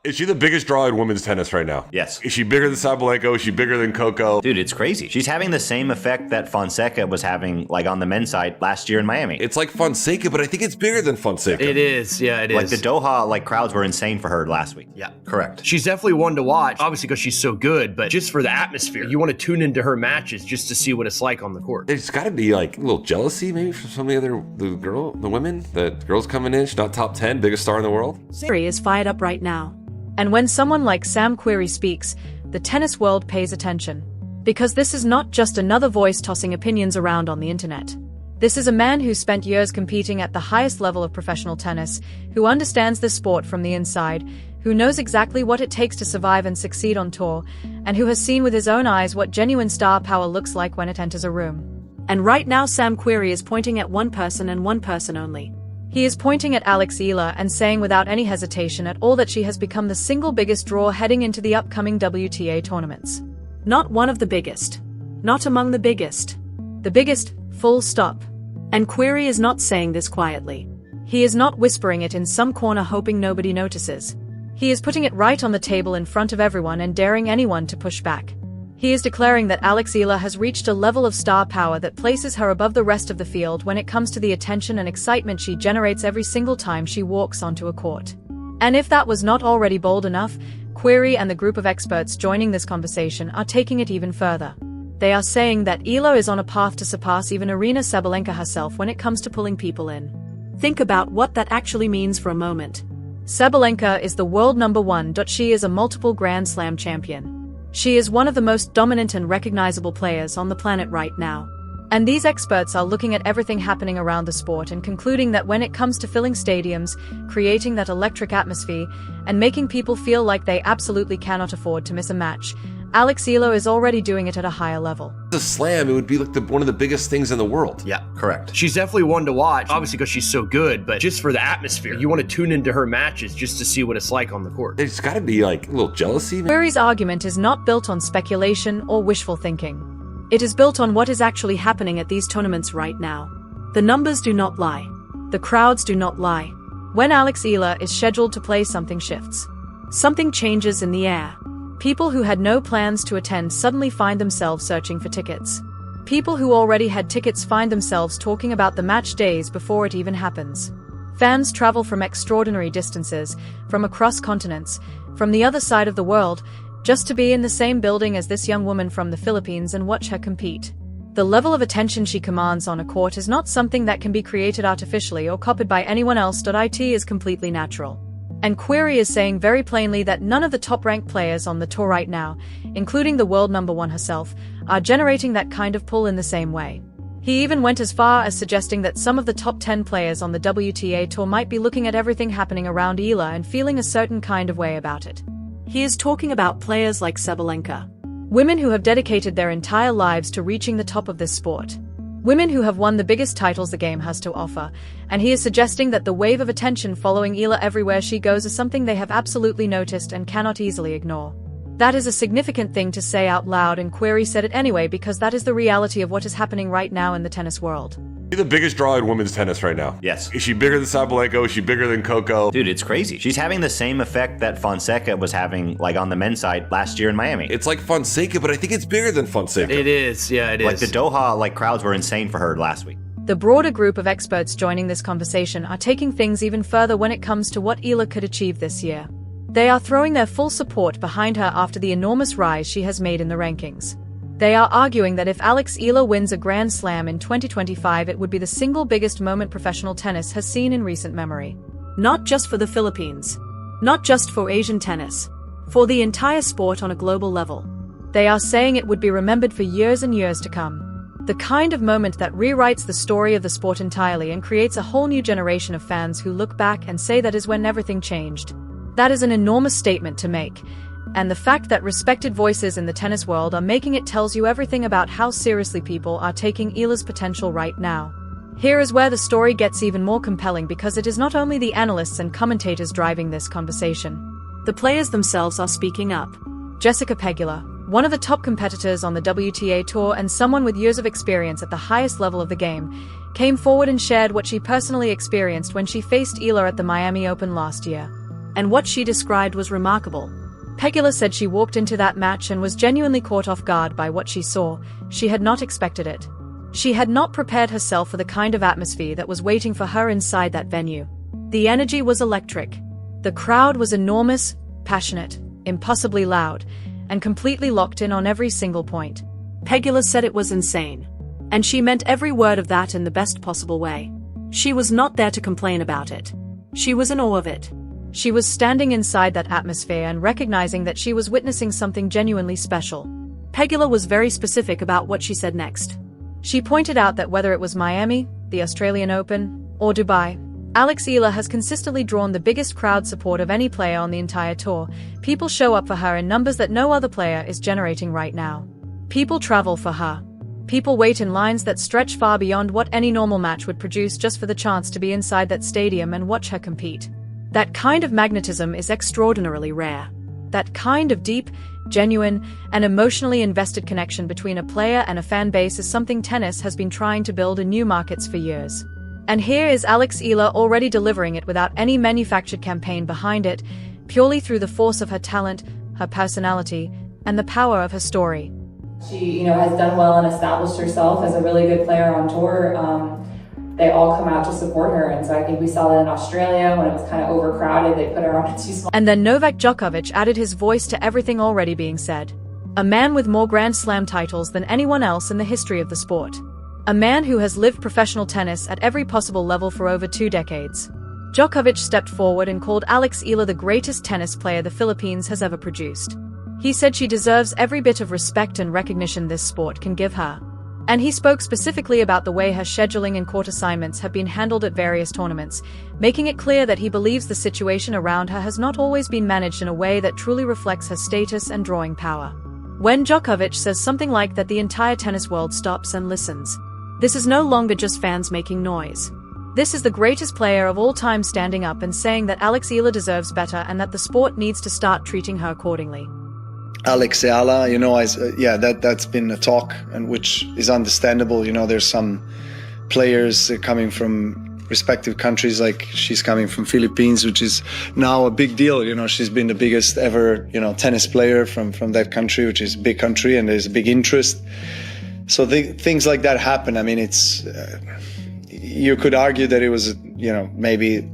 Is she the biggest draw in women's tennis right now? Yes. Is she bigger than Sabalenka? Is she bigger than Coco? Dude, it's crazy. She's having the same effect that Fonseca was having, like, on the men's side last year in Miami. It's like Fonseca, but I think it's bigger than Fonseca. It is, yeah, it is. Like, the Doha, like, crowds were insane for her last week. Yeah. Correct. She's definitely one to watch, obviously because she's so good, but just for the atmosphere. You want to tune into her matches just to see what it's like on the court. There's got to be, like, a little jealousy maybe from some of the women. The girls coming in, she's not top 10, biggest star in the world. Querrey is fired up right now. And when someone like Sam Querrey speaks, the tennis world pays attention. Because this is not just another voice tossing opinions around on the internet. This is a man who spent years competing at the highest level of professional tennis, who understands the sport from the inside, who knows exactly what it takes to survive and succeed on tour, and who has seen with his own eyes what genuine star power looks like when it enters a room. And right now Sam Querrey is pointing at one person and one person only. He is pointing at Eala and saying without any hesitation at all that she has become the single biggest draw heading into the upcoming WTA tournaments. Not one of the biggest. Not among the biggest. The biggest, full stop. And Querrey is not saying this quietly. He is not whispering it in some corner hoping nobody notices. He is putting it right on the table in front of everyone and daring anyone to push back. He is declaring that Eala has reached a level of star power that places her above the rest of the field when it comes to the attention and excitement she generates every single time she walks onto a court. And if that was not already bold enough, Querrey and the group of experts joining this conversation are taking it even further. They are saying that Eala is on a path to surpass even Aryna Sabalenka herself when it comes to pulling people in. Think about what that actually means for a moment. Sabalenka is the world number one. She is a multiple Grand Slam champion. She is one of the most dominant and recognizable players on the planet right now. And these experts are looking at everything happening around the sport and concluding that when it comes to filling stadiums, creating that electric atmosphere, and making people feel like they absolutely cannot afford to miss a match, Eala is already doing it at a higher level. The slam, it would be like one of the biggest things in the world. Yeah. Correct. She's definitely one to watch, obviously because she's so good, but just for the atmosphere. You want to tune into her matches just to see what it's like on the court. There's got to be, like, a little jealousy. Querrey's argument is not built on speculation or wishful thinking. It is built on what is actually happening at these tournaments right now. The numbers do not lie. The crowds do not lie. When Eala is scheduled to play, something shifts. Something changes in the air. People who had no plans to attend suddenly find themselves searching for tickets. People who already had tickets find themselves talking about the match days before it even happens. Fans travel from extraordinary distances, from across continents, from the other side of the world, just to be in the same building as this young woman from the Philippines and watch her compete. The level of attention she commands on a court is not something that can be created artificially or copied by anyone else. It is completely natural. And Querrey is saying very plainly that none of the top-ranked players on the tour right now, including the world number one herself, are generating that kind of pull in the same way. He even went as far as suggesting that some of the top 10 players on the WTA tour might be looking at everything happening around Eala and feeling a certain kind of way about it. He is talking about players like Sabalenka. Women who have dedicated their entire lives to reaching the top of this sport. Women who have won the biggest titles the game has to offer, and he is suggesting that the wave of attention following Eala everywhere she goes is something they have absolutely noticed and cannot easily ignore. That is a significant thing to say out loud, and Querrey said it anyway because that is the reality of what is happening right now in the tennis world. Is she the biggest draw in women's tennis right now? Yes. Is she bigger than Sabalenka? Is she bigger than Coco? Dude, it's crazy. She's having the same effect that Fonseca was having, like, on the men's side last year in Miami. It's like Fonseca, but I think it's bigger than Fonseca. It is, yeah, it is. Like, the Doha, like, crowds were insane for her last week. The broader group of experts joining this conversation are taking things even further when it comes to what Eala could achieve this year. They are throwing their full support behind her after the enormous rise she has made in the rankings. They are arguing that if Eala wins a Grand Slam in 2025, it would be the single biggest moment professional tennis has seen in recent memory. Not just for the Philippines. Not just for Asian tennis. For the entire sport on a global level. They are saying it would be remembered for years and years to come. The kind of moment that rewrites the story of the sport entirely and creates a whole new generation of fans who look back and say that is when everything changed. That is an enormous statement to make. And the fact that respected voices in the tennis world are making it tells you everything about how seriously people are taking Eala's potential right now. Here is where the story gets even more compelling because it is not only the analysts and commentators driving this conversation. The players themselves are speaking up. Jessica Pegula, one of the top competitors on the WTA tour and someone with years of experience at the highest level of the game, came forward and shared what she personally experienced when she faced Eala at the Miami Open last year. And what she described was remarkable. Pegula said she walked into that match and was genuinely caught off guard by what she saw. She had not expected it. She had not prepared herself for the kind of atmosphere that was waiting for her inside that venue. The energy was electric. The crowd was enormous, passionate, impossibly loud, and completely locked in on every single point. Pegula said it was insane. And she meant every word of that in the best possible way. She was not there to complain about it. She was in awe of it. She was standing inside that atmosphere and recognizing that she was witnessing something genuinely special. Pegula was very specific about what she said next. She pointed out that whether it was Miami, the Australian Open, or Dubai, Eala has consistently drawn the biggest crowd support of any player on the entire tour. People show up for her in numbers that no other player is generating right now. People travel for her. People wait in lines that stretch far beyond what any normal match would produce just for the chance to be inside that stadium and watch her compete. That kind of magnetism is extraordinarily rare. That kind of deep, genuine, and emotionally invested connection between a player and a fan base is something tennis has been trying to build in new markets for years. And here is Eala already delivering it without any manufactured campaign behind it, purely through the force of her talent, her personality, and the power of her story. She, has done well and established herself as a really good player on tour. They all come out to support her, and so I think we saw that in Australia when it was kind of overcrowded. They put her on a too small. And then Novak Djokovic added his voice to everything already being said. A man with more Grand Slam titles than anyone else in the history of the sport. A man who has lived professional tennis at every possible level for over 2 decades. Djokovic stepped forward and called Eala the greatest tennis player the Philippines has ever produced. He said she deserves every bit of respect and recognition this sport can give her. And he spoke specifically about the way her scheduling and court assignments have been handled at various tournaments, making it clear that he believes the situation around her has not always been managed in a way that truly reflects her status and drawing power. When Djokovic says something like that, the entire tennis world stops and listens. This is no longer just fans making noise. This is the greatest player of all time standing up and saying that Eala deserves better and that the sport needs to start treating her accordingly. Eala, that's been a talk, and which is understandable. There's some players coming from respective countries, like she's coming from Philippines, which is now a big deal. She's been the biggest ever, tennis player from that country, which is a big country, and there's a big interest. So things like that happen. I mean, it's you could argue that it was, maybe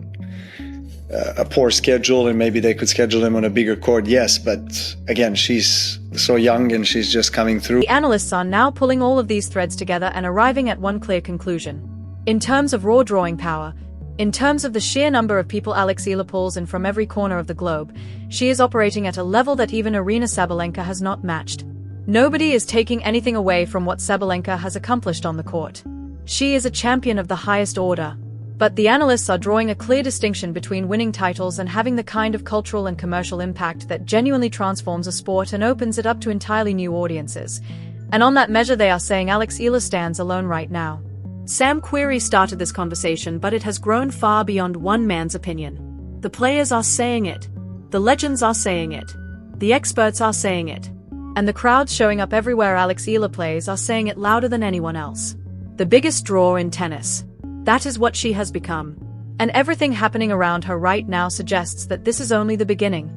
a poor schedule, and maybe they could schedule him on a bigger court. Yes, but again, she's so young and she's just coming through. The analysts are now pulling all of these threads together and arriving at one clear conclusion. In terms of raw drawing power, in terms of the sheer number of people Eala pulls in from every corner of the globe, she is operating at a level that even Aryna Sabalenka has not matched. Nobody is taking anything away from what Sabalenka has accomplished on the court. She is a champion of the highest order. But the analysts are drawing a clear distinction between winning titles and having the kind of cultural and commercial impact that genuinely transforms a sport and opens it up to entirely new audiences. And on that measure, they are saying Eala stands alone right now. Sam Querrey started this conversation, but it has grown far beyond one man's opinion. The players are saying it. The legends are saying it. The experts are saying it. And the crowds showing up everywhere Eala plays are saying it louder than anyone else. The biggest draw in tennis. That is what she has become. And everything happening around her right now suggests that this is only the beginning.